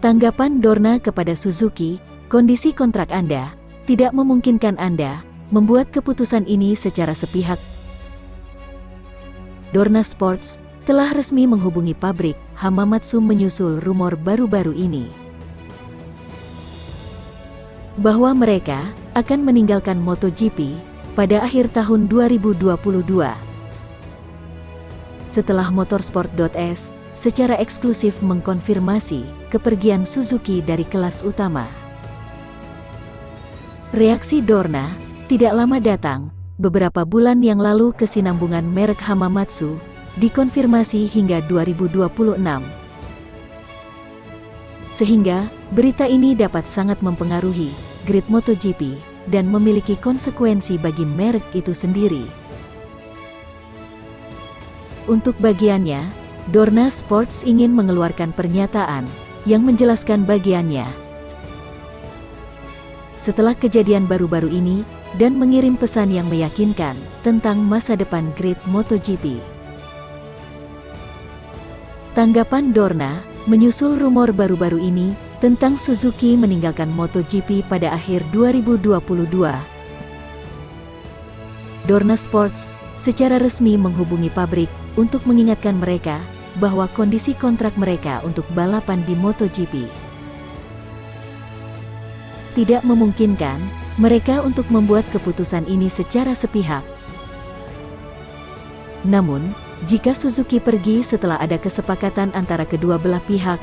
Tanggapan Dorna kepada Suzuki, kondisi kontrak Anda tidak memungkinkan Anda membuat keputusan ini secara sepihak. Dorna Sports telah resmi menghubungi pabrik Hamamatsu menyusul rumor baru-baru ini bahwa mereka akan meninggalkan MotoGP pada akhir tahun 2022 setelah Motorsport.s secara eksklusif mengkonfirmasi kepergian Suzuki dari kelas utama. Reaksi Dorna tidak lama datang. Beberapa bulan yang lalu kesinambungan merek Hamamatsu dikonfirmasi hingga 2026. Sehingga berita ini dapat sangat mempengaruhi grid MotoGP dan memiliki konsekuensi bagi merek itu sendiri. Untuk bagiannya, Dorna Sports ingin mengeluarkan pernyataan yang menjelaskan bagiannya setelah kejadian baru-baru ini dan mengirim pesan yang meyakinkan tentang masa depan grid MotoGP. Tanggapan Dorna menyusul rumor baru-baru ini tentang Suzuki meninggalkan MotoGP pada akhir 2022. Dorna Sports secara resmi menghubungi pabrik untuk mengingatkan mereka bahwa kondisi kontrak mereka untuk balapan di MotoGP tidak memungkinkan mereka untuk membuat keputusan ini secara sepihak. Namun, jika Suzuki pergi setelah ada kesepakatan antara kedua belah pihak,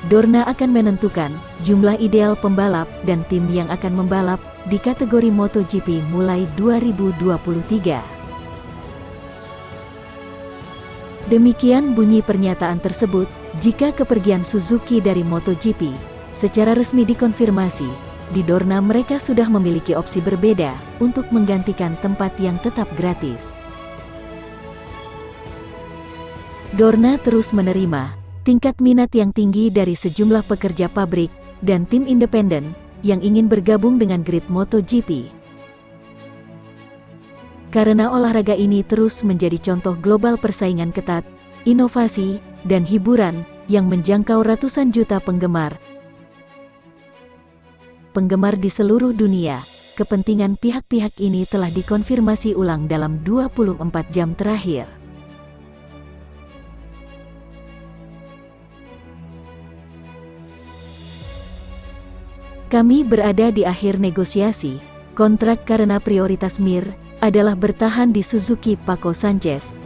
Dorna akan menentukan jumlah ideal pembalap dan tim yang akan membalap di kategori MotoGP mulai 2023. Demikian bunyi pernyataan tersebut, jika kepergian Suzuki dari MotoGP secara resmi dikonfirmasi, di Dorna mereka sudah memiliki opsi berbeda untuk menggantikan tempat yang tetap gratis. Dorna terus menerima tingkat minat yang tinggi dari sejumlah pekerja pabrik dan tim independen yang ingin bergabung dengan grid MotoGP. Karena olahraga ini terus menjadi contoh global persaingan ketat, inovasi, dan hiburan yang menjangkau ratusan juta penggemar di seluruh dunia. Kepentingan pihak-pihak ini telah dikonfirmasi ulang dalam 24 jam terakhir. Kami berada di akhir negosiasi kontrak karena prioritas Mir adalah bertahan di Suzuki. Paco Sanchez,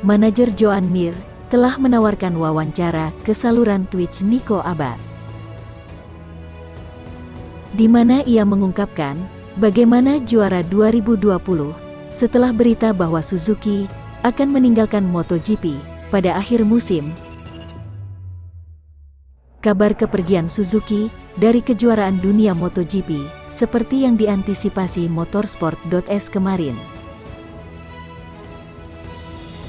manajer Joan Mir, telah menawarkan wawancara ke saluran Twitch Nico Abad, di mana ia mengungkapkan bagaimana juara 2020 setelah berita bahwa Suzuki akan meninggalkan MotoGP pada akhir musim. Kabar kepergian Suzuki dari kejuaraan dunia MotoGP seperti yang diantisipasi Motorsport.s kemarin.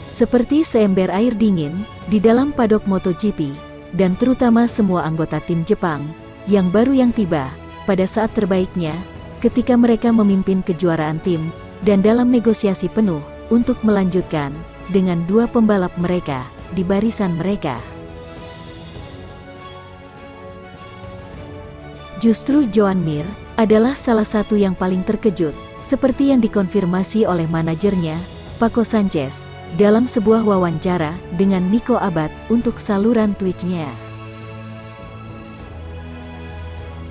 Seperti seember air dingin di dalam padok MotoGP, dan terutama semua anggota tim Jepang yang baru yang tiba pada saat terbaiknya ketika mereka memimpin kejuaraan tim dan dalam negosiasi penuh untuk melanjutkan dengan dua pembalap mereka di barisan mereka. Justru Joan Mir adalah salah satu yang paling terkejut, seperti yang dikonfirmasi oleh manajernya, Paco Sanchez, dalam sebuah wawancara dengan Nico Abad untuk saluran Twitch-nya.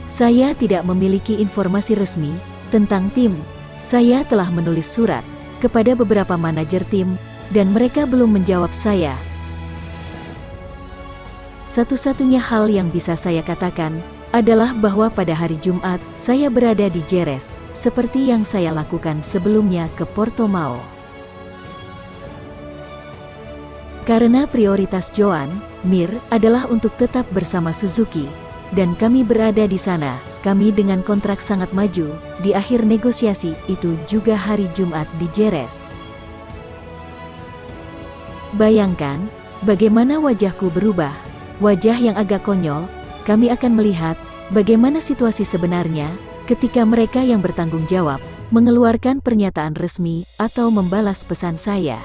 Saya tidak memiliki informasi resmi tentang tim. Saya telah menulis surat kepada beberapa manajer tim, dan mereka belum menjawab saya. Satu-satunya hal yang bisa saya katakan adalah bahwa pada hari Jumat, saya berada di Jerez, seperti yang saya lakukan sebelumnya ke Portimao. Karena prioritas Joan Mir adalah untuk tetap bersama Suzuki, dan kami berada di sana, kami dengan kontrak sangat maju, di akhir negosiasi itu juga hari Jumat di Jerez. Bayangkan, bagaimana wajahku berubah, wajah yang agak konyol. Kami akan melihat bagaimana situasi sebenarnya ketika mereka yang bertanggung jawab mengeluarkan pernyataan resmi atau membalas pesan saya.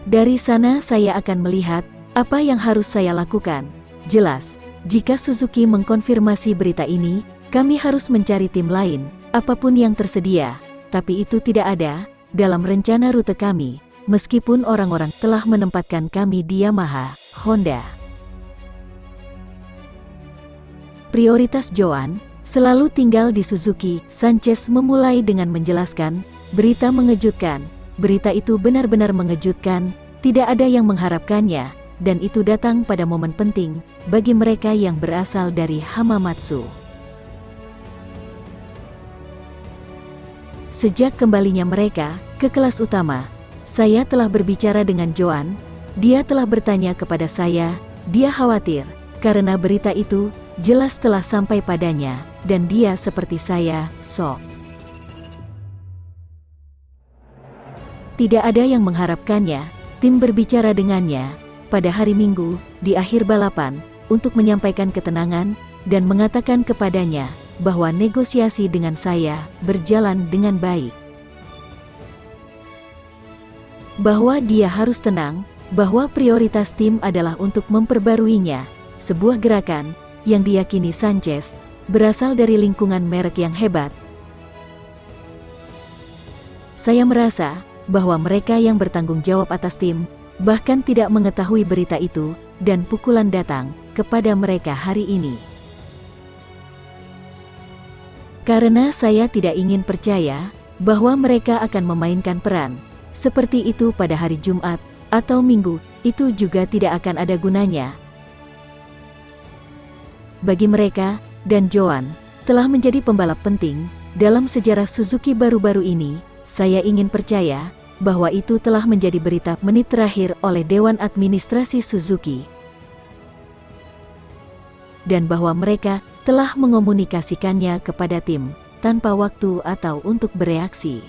Dari sana saya akan melihat apa yang harus saya lakukan. Jelas, jika Suzuki mengkonfirmasi berita ini, kami harus mencari tim lain, apapun yang tersedia. Tapi itu tidak ada dalam rencana rute kami, meskipun orang-orang telah menempatkan kami di Yamaha, Honda. Prioritas Joan selalu tinggal di Suzuki. Sanchez memulai dengan menjelaskan, berita mengejutkan. Berita itu benar-benar mengejutkan, tidak ada yang mengharapkannya, dan itu datang pada momen penting bagi mereka yang berasal dari Hamamatsu. Sejak kembalinya mereka ke kelas utama, saya telah berbicara dengan Joan. Dia telah bertanya kepada saya, dia khawatir, karena berita itu jelas telah sampai padanya, dan dia seperti saya, shock. Tidak ada yang mengharapkannya. Tim berbicara dengannya pada hari Minggu, di akhir balapan, untuk menyampaikan ketenangan, dan mengatakan kepadanya bahwa negosiasi dengan saya berjalan dengan baik. Bahwa dia harus tenang, bahwa prioritas tim adalah untuk memperbaruinya, sebuah gerakan yang diyakini Sanchez berasal dari lingkungan merek yang hebat. Saya merasa bahwa mereka yang bertanggung jawab atas tim bahkan tidak mengetahui berita itu, dan pukulan datang kepada mereka hari ini. Karena saya tidak ingin percaya bahwa mereka akan memainkan peran seperti itu pada hari Jumat atau Minggu, itu juga tidak akan ada gunanya. Bagi mereka, dan Joan telah menjadi pembalap penting dalam sejarah Suzuki baru-baru ini, saya ingin percaya bahwa itu telah menjadi berita menit terakhir oleh Dewan Administrasi Suzuki, dan bahwa mereka telah mengomunikasikannya kepada tim tanpa waktu atau untuk bereaksi.